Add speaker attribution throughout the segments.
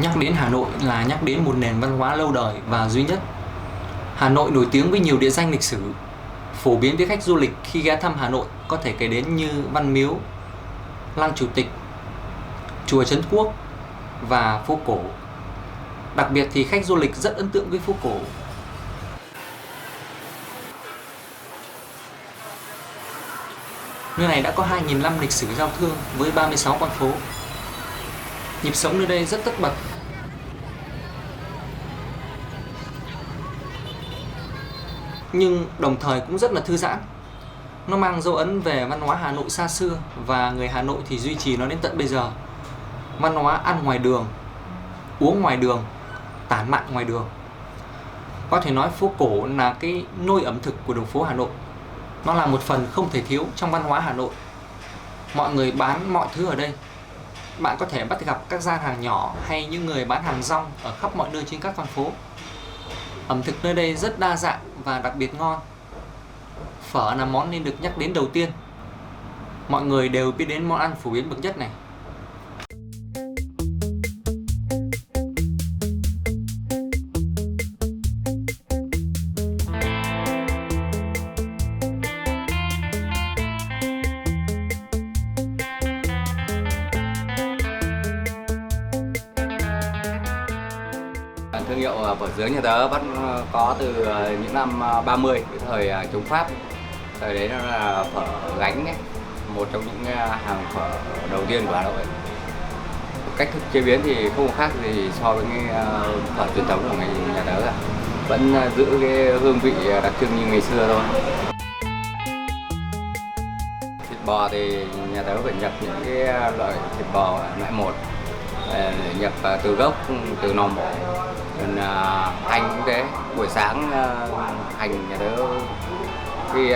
Speaker 1: Nhắc đến Hà Nội là nhắc đến một nền văn hóa lâu đời và duy nhất. Hà Nội nổi tiếng với nhiều địa danh lịch sử, phổ biến với khách du lịch khi ghé thăm Hà Nội có thể kể đến như Văn Miếu, Lăng Chủ tịch, Chùa Trấn Quốc và phố cổ. Đặc biệt thì khách du lịch rất ấn tượng với phố cổ. Nơi này đã có 2.000 năm lịch sử giao thương với 36 con phố. Nhịp sống nơi đây rất tất bật. Nhưng đồng thời cũng rất là thư giãn. Nó mang dấu ấn về văn hóa Hà Nội xa xưa và người Hà Nội thì duy trì nó đến tận bây giờ. Văn hóa ăn ngoài đường, uống ngoài đường, tản mạn ngoài đường. Có thể nói phố cổ là cái nôi ẩm thực của đường phố Hà Nội. Nó là một phần không thể thiếu trong văn hóa Hà Nội. Mọi người bán mọi thứ ở đây. Bạn có thể bắt gặp các gian hàng nhỏ hay những người bán hàng rong ở khắp mọi nơi trên các con phố. Ẩm thực nơi đây rất đa dạng và đặc biệt ngon. Phở là món nên được nhắc đến đầu tiên. Mọi người đều biết đến món ăn phổ biến bậc nhất này.
Speaker 2: Thương hiệu phở Dướng nhà tớ bắt có từ những năm 30, cái thời chống Pháp. Thời đấy nó là phở gánh ấy, một trong những hàng phở đầu tiên của Hà Nội. Cách thức chế biến thì không khác gì so với cái phở truyền thống của nhà tớ cả. Vẫn giữ cái hương vị đặc trưng như ngày xưa thôi. Thịt bò thì nhà tớ phải nhập những cái loại thịt bò loại một, để nhập từ gốc, từ nò mổ. Còn hành cũng thế, buổi sáng hành nhà tớ khi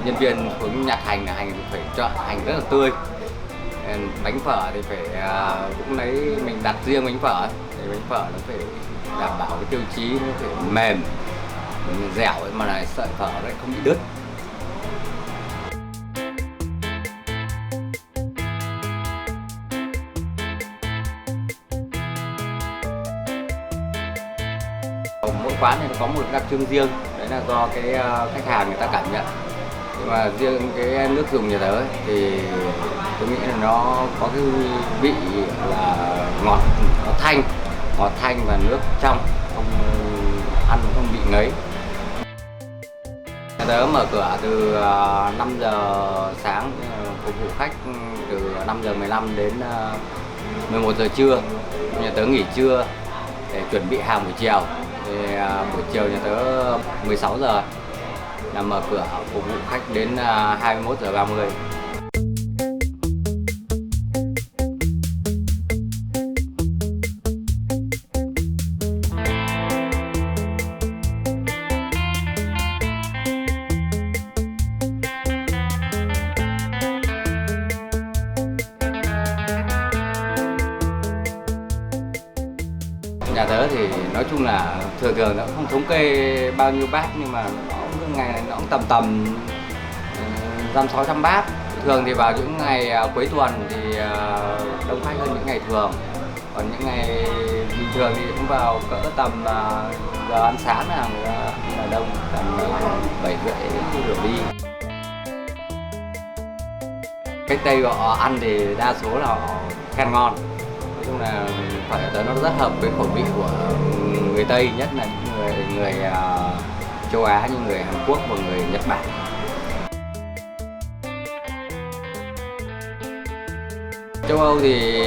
Speaker 2: nhân viên xuống nhặt hành là hành thì phải chọn hành rất là tươi. Bánh phở thì phải cũng lấy mình đặt riêng bánh phở, thì bánh phở nó phải đảm bảo cái tiêu chí nó phải mềm, dẻo mà là sợi phở nó không bị đứt. Mỗi quán thì nó có một đặc trưng riêng, đấy là do cái khách hàng người ta cảm nhận. Nhưng mà riêng cái nước dùng nhà tớ ấy, thì tôi nghĩ là nó có cái vị là ngọt thanh và nước trong, không ăn không bị ngấy. Nhà tớ mở cửa từ 5 giờ sáng, phục vụ khách từ 5 giờ 15 đến 11 giờ trưa. Nhà tớ nghỉ trưa để chuẩn bị hàng buổi chiều. Thì buổi chiều nhà tớ 16 giờ là mở cửa phục vụ khách đến 21 giờ 30. Nhà tớ thì nói chung là thường nó không thống kê bao nhiêu bát, nhưng mà ngày này nó cũng tầm 500-600 bát. Thường thì vào những ngày cuối tuần thì đông khách hơn những ngày thường. Còn những ngày bình thường thì cũng vào cỡ tầm giờ ăn sáng là đông, tầm 7:30 rồi đi. Cách Tây họ ăn thì đa số là họ khen ngon. Nói chung là phở tớ nó rất hợp với khẩu vị của người Tây, nhất là những người châu Á như người Hàn Quốc và người Nhật Bản. Châu Âu thì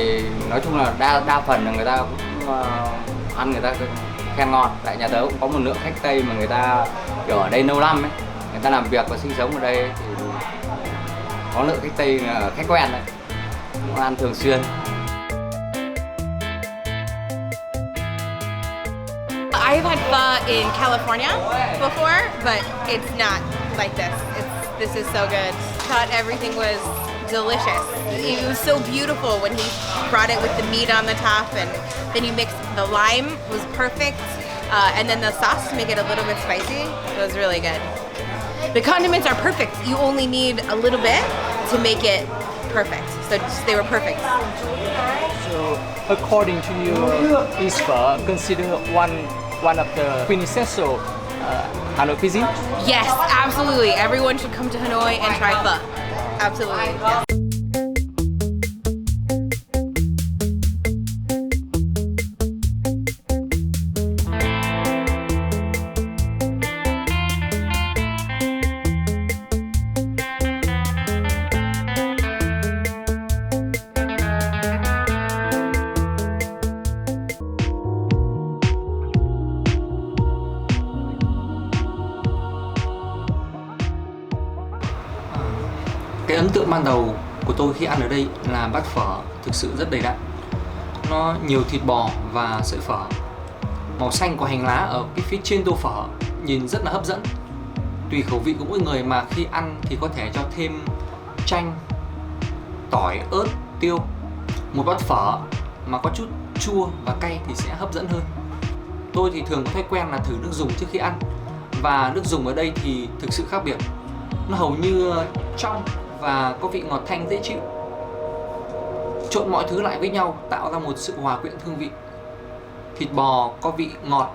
Speaker 2: nói chung là đa phần là người ta cũng ăn, người ta khen ngon. Tại nhà tớ cũng có một lượng khách Tây mà người ta kiểu ở đây lâu năm ấy, người ta làm việc và sinh sống ở đây thì có lượng khách Tây là khách quen đấy, cũng ăn thường xuyên.
Speaker 3: I've had pho in California before, but it's not like this. This is so good. Thought everything was delicious. It was so beautiful when he brought it with the meat on the top, and then you mix the lime was perfect, and then the sauce to make it a little bit spicy. It was really good. The condiments are perfect. You only need a little bit to make it perfect. So they were perfect.
Speaker 4: So, according to you, is phở considered one of the quintessential Hanoi cuisine?
Speaker 3: Yes, absolutely. Everyone should come to Hanoi and try pho. Absolutely. Yes.
Speaker 1: Cái ấn tượng ban đầu của tôi khi ăn ở đây là bát phở thực sự rất đầy đặn. Nó nhiều thịt bò và sợi phở. Màu xanh của hành lá ở cái phía trên tô phở nhìn rất là hấp dẫn. Tùy khẩu vị của mỗi người mà khi ăn thì có thể cho thêm chanh, tỏi, ớt, tiêu. Một bát phở mà có chút chua và cay thì sẽ hấp dẫn hơn. Tôi thì thường có thói quen là thử nước dùng trước khi ăn. Và nước dùng ở đây thì thực sự khác biệt. Nó hầu như trong và có vị ngọt thanh dễ chịu. Trộn mọi thứ lại với nhau tạo ra một sự hòa quyện hương vị. Thịt bò có vị ngọt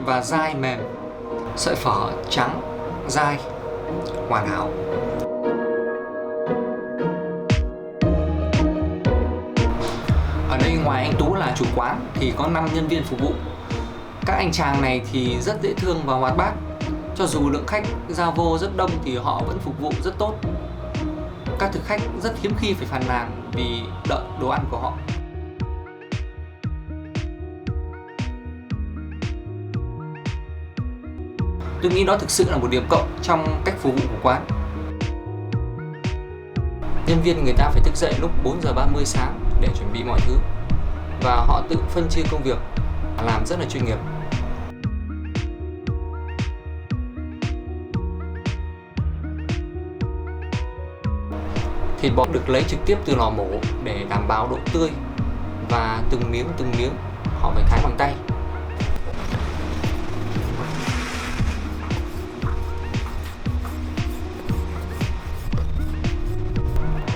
Speaker 1: và dai mềm. Sợi phở trắng, dai, hoàn hảo. Ở đây ngoài anh Tú là chủ quán thì có 5 nhân viên phục vụ. Các anh chàng này thì rất dễ thương và hoạt bát. Cho dù lượng khách ra vô rất đông thì họ vẫn phục vụ rất tốt. Các thực khách rất hiếm khi phải phàn nàn vì đợi đồ ăn của họ. Tôi nghĩ đó thực sự là một điểm cộng trong cách phục vụ của quán. Nhân viên người ta phải thức dậy lúc 4 giờ 30 sáng để chuẩn bị mọi thứ. Và họ tự phân chia công việc, làm rất là chuyên nghiệp. Thịt bò được lấy trực tiếp từ lò mổ để đảm bảo độ tươi. Và từng miếng họ phải thái bằng tay.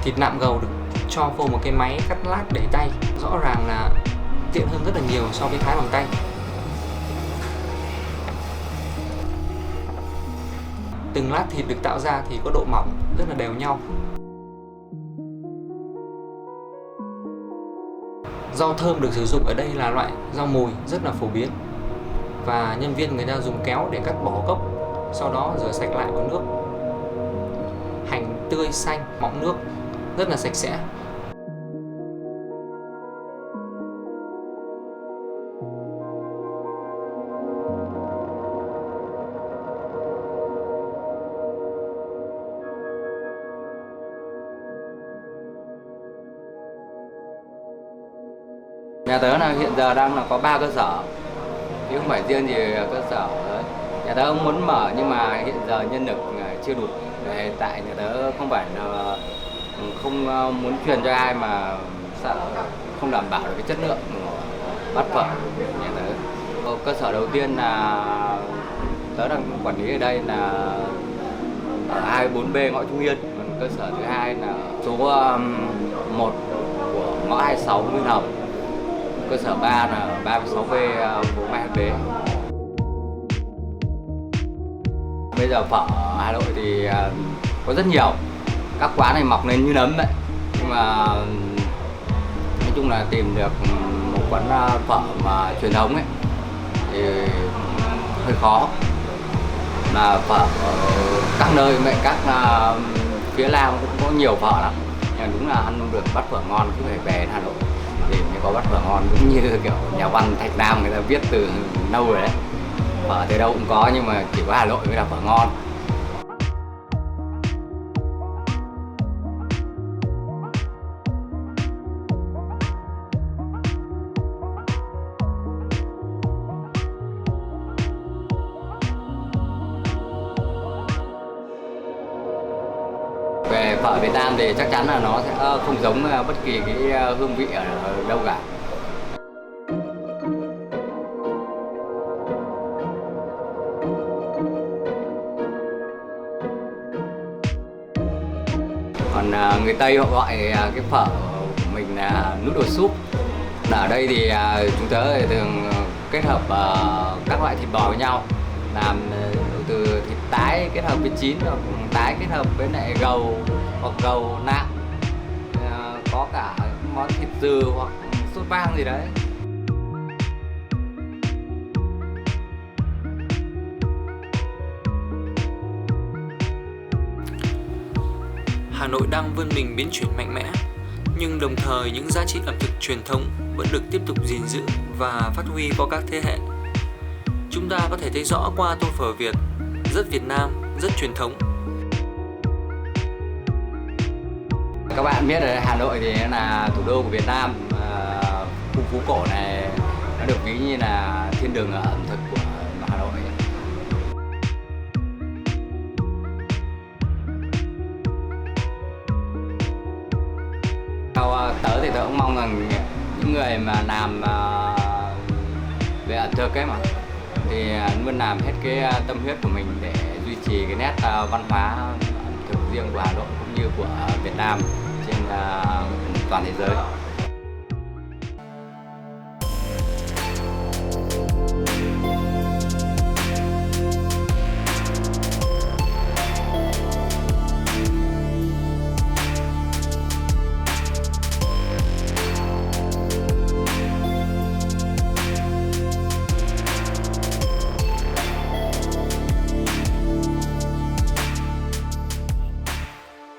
Speaker 1: Thịt nạm gầu được cho vô một cái máy cắt lát đẩy tay. Rõ ràng là tiện hơn rất là nhiều so với thái bằng tay. Từng lát thịt được tạo ra thì có độ mỏng rất là đều nhau. Rau thơm được sử dụng ở đây là loại rau mùi rất là phổ biến. Và nhân viên người ta dùng kéo để cắt bỏ gốc, sau đó rửa sạch lại bằng nước. Hành tươi xanh, mọng nước, rất là sạch sẽ.
Speaker 2: Nhà tớ là hiện giờ đang là có 3 cơ sở, chứ không phải riêng gì cơ sở. Nhà tớ muốn mở nhưng mà hiện giờ nhân lực chưa đủ. Tại nhà tớ không phải là không muốn truyền cho ai mà sợ không đảm bảo được cái chất lượng bát phở của nhà tớ. Cơ sở đầu tiên là tớ đang quản lý ở đây là ở 24B ngõ Trung Yên. Còn cơ sở thứ hai là số 1 của ngõ 26 Nguyên Hồng. Cơ sở 3 là 36B phố Mai Hạc Đế. Bây giờ phở ở Hà Nội thì có rất nhiều. Các quán này mọc lên như nấm đấy. Nhưng mà nói chung là tìm được một quán phở mà truyền thống ấy thì hơi khó. Là phở ở các nơi, các phía Nam cũng có nhiều phở lắm. Nhưng đúng là ăn được bát phở ngon cứ phải về Hà Nội thì mới có bát phở ngon, đúng như kiểu nhà văn Thạch Nam người ta viết từ lâu rồi đấy. Phở từ đâu cũng có nhưng mà chỉ có Hà Nội mới là phở ngon. Về phở Việt Nam thì chắc chắn là nó sẽ không giống bất kỳ cái hương vị ở đâu cả. Còn người Tây họ gọi cái phở của mình noodle soup. Ở đây thì chúng tớ thường kết hợp các loại thịt bò với nhau, làm từ thịt tái kết hợp với chín, hoặc tái kết hợp với lại gầu hoặc gầu nạm, có cả món thịt dừ hoặc sốt vang gì đấy.
Speaker 1: Hà Nội đang vươn mình biến chuyển mạnh mẽ, nhưng đồng thời những giá trị ẩm thực truyền thống vẫn được tiếp tục gìn giữ và phát huy qua các thế hệ. Chúng ta có thể thấy rõ qua tô phở Việt, rất Việt Nam, rất truyền thống.
Speaker 2: Các bạn biết là Hà Nội thì là thủ đô của Việt Nam, khu phố cổ này nó được ví như là thiên đường ẩm thực của Hà Nội. Theo tớ thì tớ cũng mong rằng những người mà làm về ẩm thực ấy mà thì luôn làm hết cái tâm huyết của mình để duy trì cái nét văn hóa ẩm thực riêng của Hà Nội cũng như của Việt Nam trên toàn thế giới.